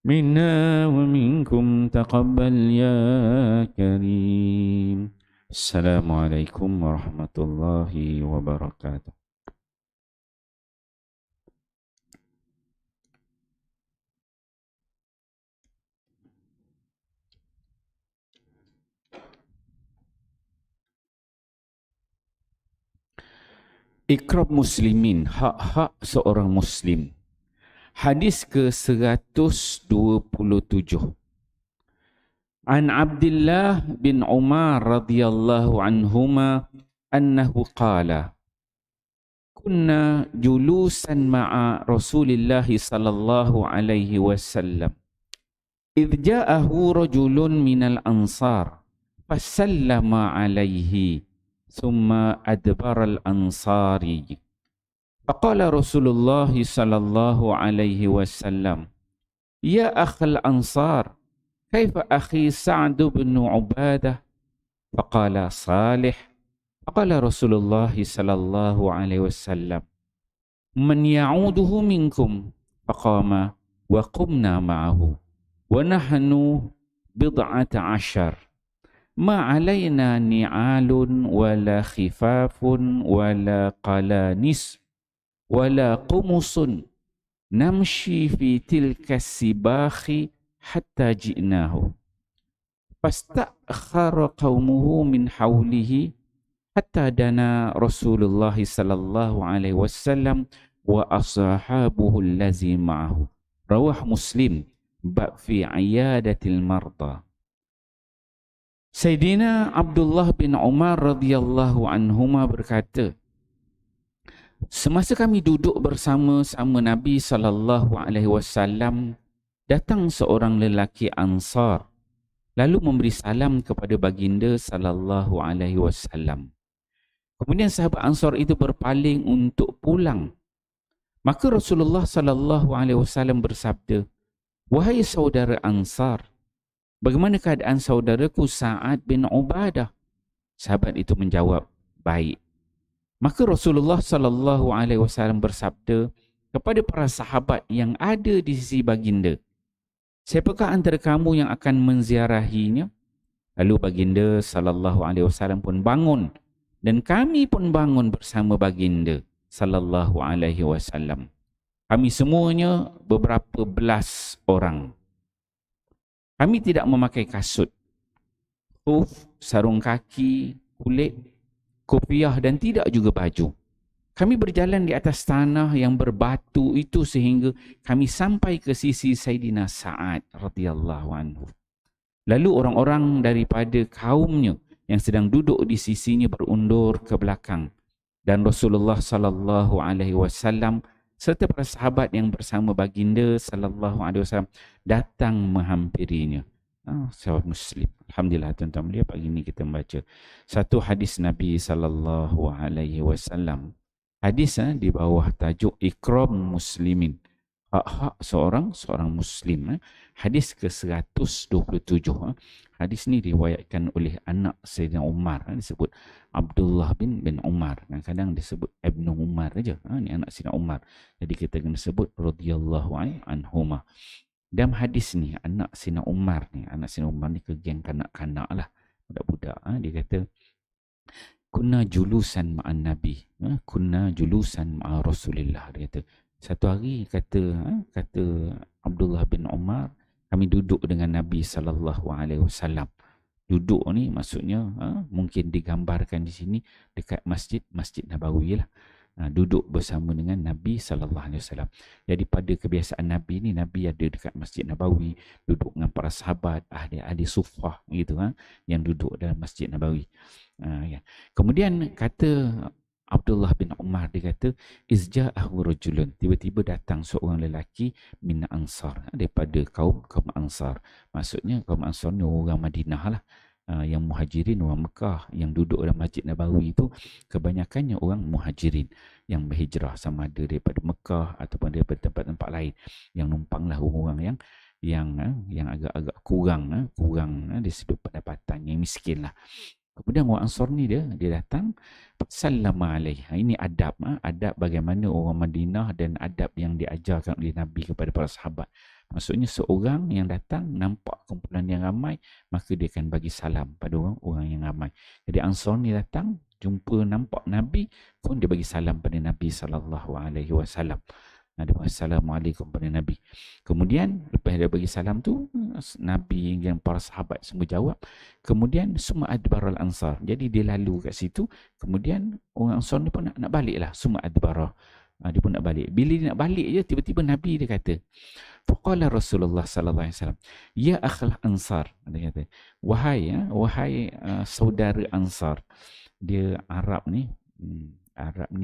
منا ومنكم تقبل يا كريم. السلام عليكم ورحمة الله وبركاته. Ikrab muslimin, hak-hak seorang muslim. Hadis ke-127. An Abdullah bin Umar radhiyallahu anhuma annahu qala kunna julusan ma'a Rasulillah sallallahu alaihi wasallam idh ja'ahu rajulun minal ansar fasallama alaihi thumma adbara al-ansari faqala Rasulullah sallallahu alaihi wasallam ya akhal ansar kaifa akhi Sa'd bin Ubadah faqala salih faqala Rasulullah sallallahu alaihi wasallam man ya'uduhu minkum faqama wa qumna ma'ahu wa nahnu bid'ata ashar ma alaina ni'alun wala khifafun wala qalanis wala qumusun namshi fi tilka sibakhi hatta ji'nahu fastakhara qaumuhu min hawlihi hatta dana Rasulullah sallallahu alaihi wasallam wa ashabuhu allazi ma'ahu. Rawah Muslim bab fi iyadatil marda. Sayyidina Abdullah bin Umar radhiyallahu anhuma berkata, semasa kami duduk bersama-sama Nabi sallallahu alaihi wasallam, datang seorang lelaki Ansar lalu memberi salam kepada baginda sallallahu alaihi wasallam. Kemudian sahabat Ansar itu berpaling untuk pulang. Maka Rasulullah sallallahu alaihi wasallam bersabda, "Wahai saudara Ansar, bagaimana keadaan saudaraku Sa'ad bin Ubadah?" Sahabat itu menjawab, "Baik." Maka Rasulullah sallallahu alaihi wasallam bersabda kepada para sahabat yang ada di sisi baginda, "Siapakah antara kamu yang akan menziarahinya?" Lalu baginda sallallahu alaihi wasallam pun bangun dan kami pun bangun bersama baginda sallallahu alaihi wasallam. Kami semuanya beberapa belas orang. Kami tidak memakai kasut, khuf, sarung kaki, kulit, kopiah dan tidak juga baju. Kami berjalan di atas tanah yang berbatu itu sehingga kami sampai ke sisi Sayyidina Sa'ad radhiyallahu anhu. Lalu orang-orang daripada kaumnya yang sedang duduk di sisinya berundur ke belakang dan Rasulullah sallallahu alaihi wasallam serta para sahabat yang bersama baginda sallallahu alaihi wasallam datang menghampirinya. Sahabat Muslim. Alhamdulillah tuan-tuan mulia, pagi ini kita membaca satu hadis Nabi sallallahu alaihi wasallam. Hadis di bawah tajuk Ikram Muslimin. Hak-hak seorang muslim. Hadis ke-127. Hadis ni diriwayatkan oleh anak Sayyidina Umar. Disebut Abdullah bin Umar. Kadang-kadang disebut Ibnu Umar saja. Ini anak Sayyidina Umar. Jadi kita kena sebut radhiyallahu anhuma. Dalam hadis ni, anak Sayyidina Umar ni, ke geng kanak-kanak lah. Budak-budak. Dia kata, kunna julusan ma'an Nabi. Kunna julusan ma'a Rasulillah. Dia kata, satu hari kata Abdullah bin Umar, kami duduk dengan Nabi sallallahu alaihi wasallam. Duduk ni maksudnya mungkin digambarkan di sini dekat Masjid Nabawi lah. Duduk bersama dengan Nabi sallallahu alaihi wasallam. Jadi pada kebiasaan Nabi ni, Nabi ada dekat Masjid Nabawi, duduk dengan para sahabat, ahli suffah gitu yang duduk dalam Masjid Nabawi. Ya. Kemudian kata Abdullah bin Umar, dia kata, izja'ahu rajulun, tiba-tiba datang seorang lelaki min Ansar, daripada kaum Ansar. Maksudnya kaum Ansar ni orang Madinah lah, yang muhajirin orang Mekah yang duduk dalam Masjid Nabawi itu kebanyakannya orang muhajirin yang berhijrah, sama ada daripada Mekah ataupun daripada tempat-tempat lain, yang numpanglah orang yang agak-agak kurang dari sudut pendapatan, yang miskin lah. Kemudian orang Ansar ni dia datang, sallama alaih. Ini adab bagaimana orang Madinah dan adab yang diajarkan oleh Nabi kepada para sahabat. Maksudnya seorang yang datang nampak kumpulan yang ramai, maka dia akan bagi salam pada orang yang ramai. Jadi Ansar ni datang, jumpa nampak Nabi, pun dia bagi salam pada Nabi SAW. Dia bagi Assalamualaikum pada Nabi. Kemudian lepas dia bagi salam tu, Nabi dan para sahabat semua jawab. Kemudian semua adbaral Ansar. Jadi dia lalu kat situ. Kemudian orang Ansar ni pun nak balik lah. Semua adbarah. Dia pun nak balik. Bila dia nak balik je, tiba-tiba Nabi dia kata, faqala Rasulullah sallallahu alaihi wasallam, ya akhal Ansar. Dia kata, wahai saudara Ansar. Dia Arab ni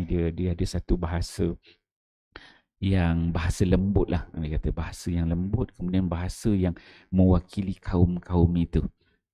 dia ada satu bahasa yang bahasa lembut lah. Dia kata bahasa yang lembut, kemudian bahasa yang mewakili kaum-kaum itu.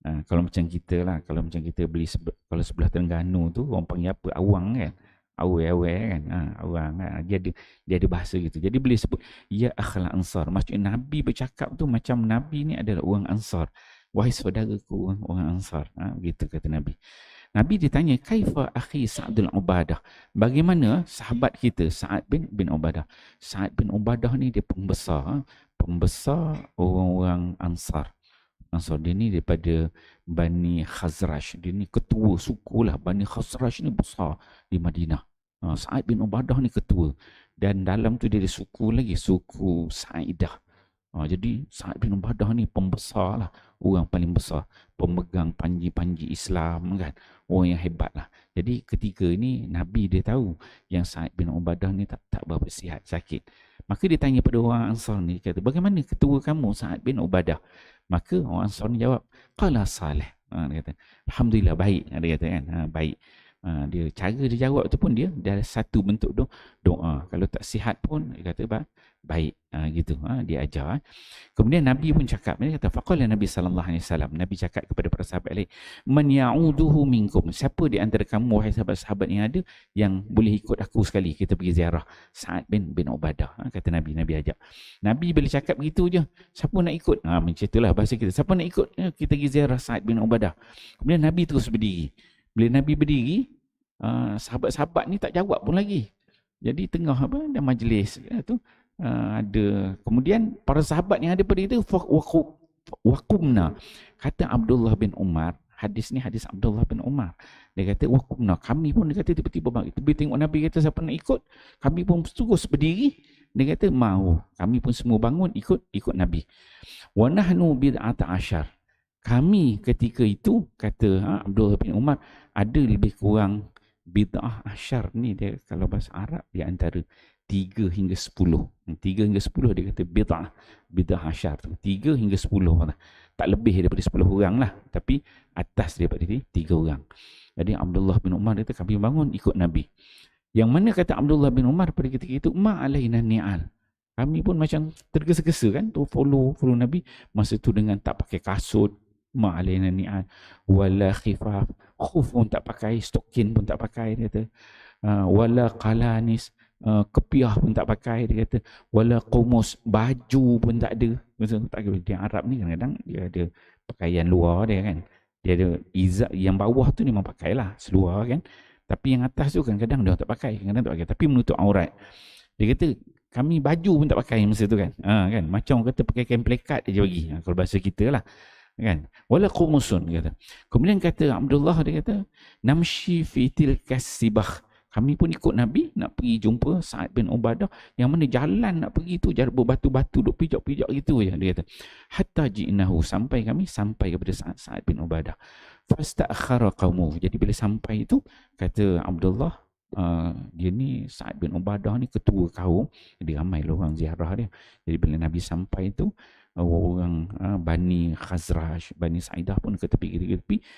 Kalau macam kita lah, kalau kalau sebelah Terengganu tu, orang panggil apa? Awang kan? Awal kan? Awang kan? Dia ada bahasa gitu. Jadi boleh sebut, ya akhla Ansar. Maksudnya Nabi bercakap tu macam Nabi ni adalah orang Ansar. Wahai saudaraku orang Ansar. Begitu kata Nabi. Nabi ditanya, kaifa akhi Sa'dul Ubadah? Bagaimana sahabat kita Sa'ad bin Ubadah? Sa'ad bin Ubadah ni dia pembesar orang-orang Ansar. Dia ni daripada Bani Khazraj. Dia ni ketua suku lah. Bani Khazraj ni besar di Madinah. Sa'ad bin Ubadah ni ketua. Dan dalam tu dia ada suku lagi, suku Sa'idah. Jadi Sa'ad bin Ubadah ni pembesar lah, orang paling besar, pemegang panji-panji Islam kan, orang yang hebat lah. Jadi ketika ini Nabi dia tahu yang Sa'ad bin Ubadah ni tak berapa sihat, sakit. Maka dia tanya pada orang Ansar ni, kata, bagaimana ketua kamu Sa'ad bin Ubadah? Maka orang Ansar ni jawab, qala salih. Dia kata, alhamdulillah baik. Dia kata kan, baik. Dia cara dia jawab tu pun dia satu bentuk doa. Kalau tak sihat pun dia kata baik, gitu. Dia ajar. Kemudian Nabi pun cakap, dia kata faqala Nabi sallallahu alaihi wasallam. Nabi cakap kepada para sahabat lain, man ya'uduhu minkum, siapa di antara kamu wahai sahabat-sahabat yang ada yang boleh ikut aku sekali kita pergi ziarah Sa'ad bin Ubadah. Kata Nabi ajak. Nabi bila cakap begitu je, siapa nak ikut? Macam itulah bahasa kita. Siapa nak ikut? Kita pergi ziarah Sa'ad bin Ubadah. Kemudian Nabi terus berdiri. Bila Nabi berdiri, sahabat-sahabat ni tak jawab pun lagi. Jadi tengah dan majlis tu ada. Kemudian para sahabat yang ada pada itu waqumna. Kata Abdullah bin Umar, hadis ni hadis Abdullah bin Umar. Dia kata waqumna, kami pun dia kata tiba-tiba bang. Tiba tengok Nabi kata siapa nak ikut, kami pun terus berdiri. Dia kata mau. Kami pun semua bangun ikut Nabi. Wa nahnu bid'ata asyar. Kami ketika itu, kata Abdullah bin Umar, ada lebih kurang bid'ah asyar ni, dia kalau bahasa Arab di antara 3 hingga 10. 3 hingga 10 dia kata bid'ah asyar. 3 hingga 10 lah. Tak lebih daripada 10 orang lah, tapi atas daripada 3 orang. Jadi Abdullah bin Umar kata kami bangun ikut Nabi. Yang mana kata Abdullah bin Umar pada ketika itu, ma'alaina ni'al. Kami pun macam tergesa-gesa kan tu follow Nabi masa tu dengan tak pakai kasut, ma'alaina ni'al wala khifaf, khuf pun tak pakai, stokin pun tak pakai, dia kata, wala qalanis, kepiah pun tak pakai, dia kata, wala qumus, baju pun tak ada. Maksud tak ada. Dia Arab ni kadang-kadang dia ada pakaian luar dia kan, dia ada izar yang bawah tu memang pakailah seluar kan, tapi yang atas tu kadang-kadang dia tak pakai, kadang-kadang tak pakai, tapi menutup aurat. Dia kata kami baju pun tak pakai masa tu kan, kan macam orang kata pakai kain plekat je bagi, kalau bahasa kita lah kan, wala qumusun kata. Kemudian kata Abdullah, dia kata namshi fi tilkas sibah, kami pun ikut Nabi nak pergi jumpa Sa'ad bin Ubadah, yang mana jalan nak pergi tu jalan berbatu-batu duk pijak-pijak gitu je. Dia kata hatta ji'nahu, sampai kepada Sa'ad bin Ubadah. Fasta'khara qaumu, jadi bila sampai itu kata Abdullah, dia ni Sa'ad bin Ubadah ni ketua kaum, dia ramai lah orang ziarah dia. Jadi bila Nabi sampai itu, orang Bani Khazraj, Bani Sa'idah pun ke tepi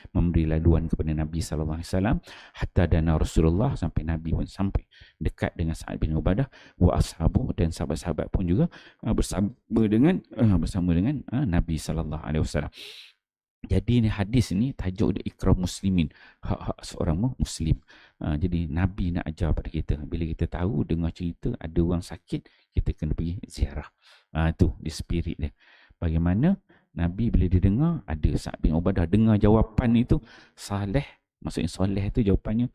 memberi laluan kepada Nabi SAW. Hatta dana Rasulullah, sampai Nabi pun sampai dekat dengan Sa'ad bin Ubadah, wa ashabu, dan sahabat-sahabat pun juga bersama dengan Nabi SAW. Jadi ni hadis ni tajuk dia ikram muslimin, hak-hak seorang muslim. Jadi Nabi nak ajar pada kita, bila kita tahu dengar cerita ada orang sakit, kita kena pergi ziarah. Tu di spirit dia. Bagaimana Nabi bila dia dengar ada Sa'ad bin Ubadah dengar jawapan itu saleh, maksudnya soleh tu jawapannya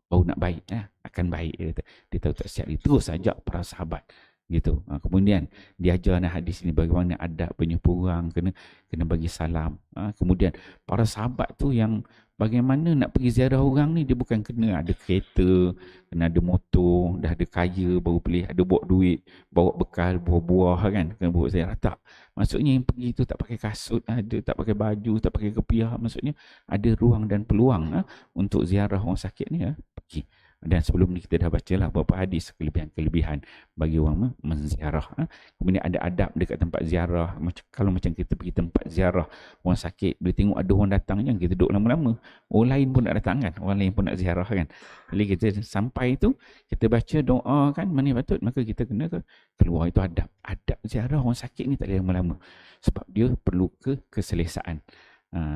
baru nak baik, akan baik. Dia tahu tak siap, dia terus ajak para sahabat gitu. Kemudian diajarkan hadis ini bagaimana adab penyuruh orang, kena bagi salam. Kemudian para sahabat tu yang bagaimana nak pergi ziarah orang ni, dia bukan kena ada kereta, kena ada motor, dah ada kaya baru boleh, ada bawa duit, bawa bekal, buah-buah kan, kena bawa ziarah. Tak. Maksudnya yang pergi tu tak pakai kasut, ada tak pakai baju, tak pakai kepiah. Maksudnya ada ruang dan peluang untuk ziarah orang sakit ni, pergi. Dan sebelum ni kita dah baca lah beberapa hadis kelebihan-kelebihan bagi orang menziarah. Kemudian ada adab dekat tempat ziarah. Kalau macam kita pergi tempat ziarah orang sakit, bila tengok ada orang datang, jangan kita duduk lama-lama. Orang lain pun nak datang kan, orang lain pun nak ziarah kan. Jadi kita sampai tu, kita baca doa kan, mana patut, maka kita kena keluar. Itu adab. Adab ziarah orang sakit ni tak boleh lama-lama. Sebab dia perlu keselesaan.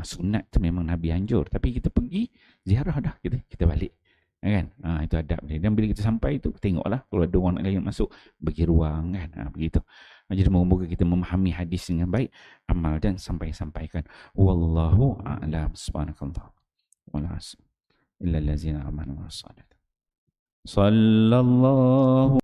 Sunat tu memang Nabi anjur. Tapi kita pergi ziarah dah, kita balik. Kan? Itu adab dia. Dan bila kita sampai tu, tengoklah kalau ada orang lain masuk, bagi ruang kan. Begitu. Jadi semoga kita memahami hadis dengan baik, amal dan sampaikan. Wallahu a'lam. Subhanakallah. Wala illa allazina amanu wa sallallahu